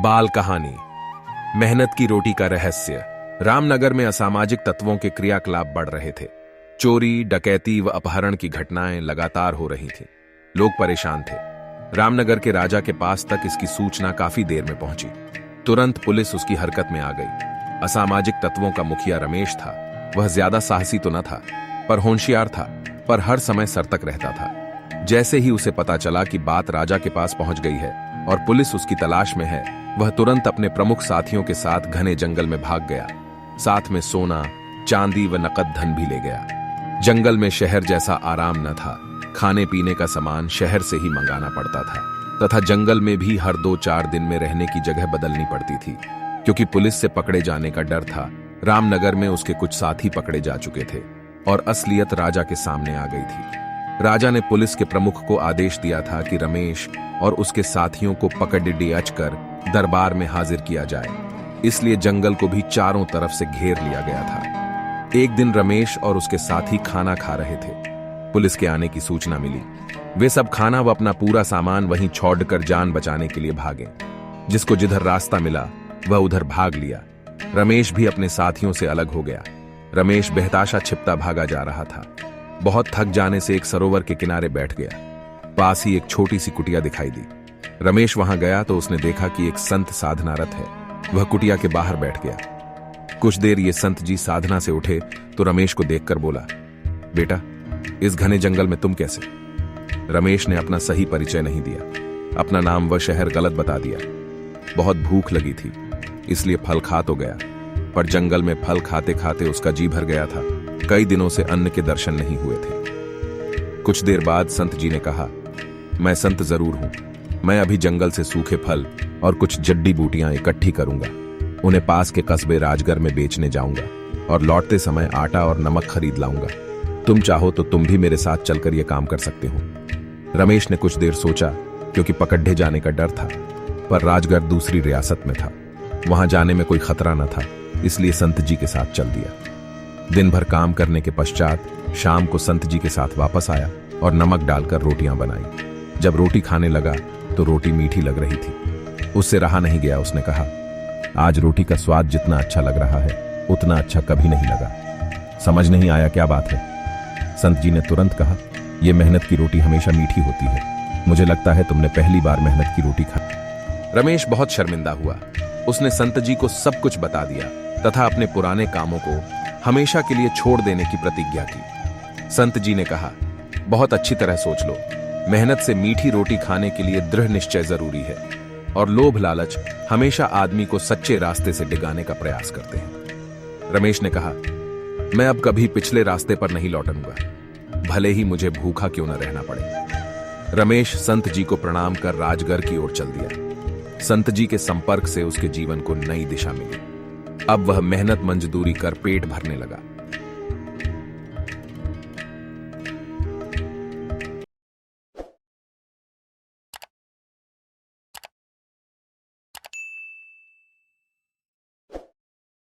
बाल कहानी। मेहनत की रोटी का रहस्य। रामनगर में असामाजिक तत्वों के क्रियाकलाप बढ़ रहे थे। चोरी, डकैती व अपहरण की घटनाएं लगातार हो रही थीं। लोग परेशान थे। रामनगर के राजा के पास तक इसकी सूचना काफी देर में पहुंची। तुरंत पुलिस उसकी हरकत में आ गई। असामाजिक तत्वों का मुखिया रमेश था। वह ज्यादा साहसी तो न था, पर होशियार था, पर हर समय सतर्क रहता था। जैसे ही उसे पता चला कि बात राजा के पास पहुंच गई है और पुलिस उसकी तलाश में है, वह तुरंत अपने प्रमुख साथियों के साथ घने जंगल में भाग गया। साथ में सोना, चांदी व नकद धन भी ले गया। जंगल में शहर जैसा आराम न था। खाने पीने का सामान शहर से ही मंगाना पड़ता था, तथा जंगल में भी हर 2-4 दिन में रहने की जगह बदलनी पड़ती थी। क्योंकि पुलिस से पकड़े जाने का डर था, रामनगर में उसके कुछ साथी पकड़े जा चुके थे और असलियत राजा के सामने आ गई थी। राजा ने पुलिस के प्रमुख को आदेश दिया था कि रमेश और उसके साथियों को पकड़ कर दरबार में हाजिर किया जाए। इसलिए जंगल को भी चारों तरफ से घेर लिया गया था। एक दिन रमेश और उसके साथी खाना खा रहे थे। पुलिस के आने की सूचना मिली। वे सब खाना व अपना पूरा सामान वहीं छोड़कर जान बचाने के लिए भागे। जिसको जिधर रास्ता मिला वह उधर भाग लिया। रमेश भी अपने साथियों से अलग हो गया। रमेश बेहताशा छिपता भागा जा रहा था। बहुत थक जाने से एक सरोवर के किनारे बैठ गया। पास ही एक छोटी सी कुटिया दिखाई दी। रमेश वहां गया तो उसने देखा कि एक संत साधनारत है। वह कुटिया के बाहर बैठ गया। कुछ देर ये संत जी साधना से उठे तो रमेश को देखकर बोला, बेटा, इस घने जंगल में तुम कैसे? रमेश ने अपना सही परिचय नहीं दिया। अपना नाम व शहर गलत बता दिया। बहुत भूख लगी थी, इसलिए फल खा तो गया, पर जंगल में फल खाते खाते उसका जी भर गया था। कई दिनों से अन्न के दर्शन नहीं हुए थे। कुछ देर बाद संत जी ने कहा, मैं संत जरूर हूं। मैं अभी जंगल से सूखे फल और कुछ जड्डी बूटियां इकट्ठी करूंगा। उन्हें पास के कस्बे राजगढ़ में बेचने जाऊंगा और लौटते समय आटा और नमक खरीद लाऊंगा। तुम चाहो तो तुम भी मेरे साथ चलकर यह काम कर सकते हो। रमेश ने कुछ देर सोचा, क्योंकि पकड़े जाने का डर था, पर राजगढ़ दूसरी रियासत में था। वहां जाने में कोई खतरा न था, इसलिए संत जी के साथ चल दिया। दिन भर काम करने के पश्चात शाम को संत जी के साथ वापस आया और नमक डालकर रोटियां बनाई। जब रोटी खाने लगा तो रोटी मीठी लग रही थी। उससे रहा नहीं गया। उसने कहा, आज रोटी का स्वाद जितना अच्छा लग रहा है उतना अच्छा कभी नहीं लगा। समझ नहीं आया क्या बात है? संत जी ने तुरंत कहा, यह मेहनत की रोटी हमेशा मीठी होती है। मुझे लगता है तुमने पहली बार मेहनत की रोटी खाई। रमेश बहुत शर्मिंदा हुआ। उसने संत जी को सब कुछ बता दिया तथा अपने पुराने कामों को हमेशा के लिए छोड़ देने की प्रतिज्ञा की। संत जी ने कहा, बहुत अच्छी तरह सोच लो। मेहनत से मीठी रोटी खाने के लिए दृढ़ निश्चय जरूरी है, और लोभ लालच हमेशा आदमी को सच्चे रास्ते से डिगाने का प्रयास करते हैं। रमेश ने कहा, मैं अब कभी पिछले रास्ते पर नहीं लौटूंगा, भले ही मुझे भूखा क्यों न रहना पड़े। रमेश संत जी को प्रणाम कर राजगढ़ की ओर चल दिया। संत जी के संपर्क से उसके जीवन को नई दिशा मिली। अब वह मेहनत मजदूरी कर पेट भरने लगा।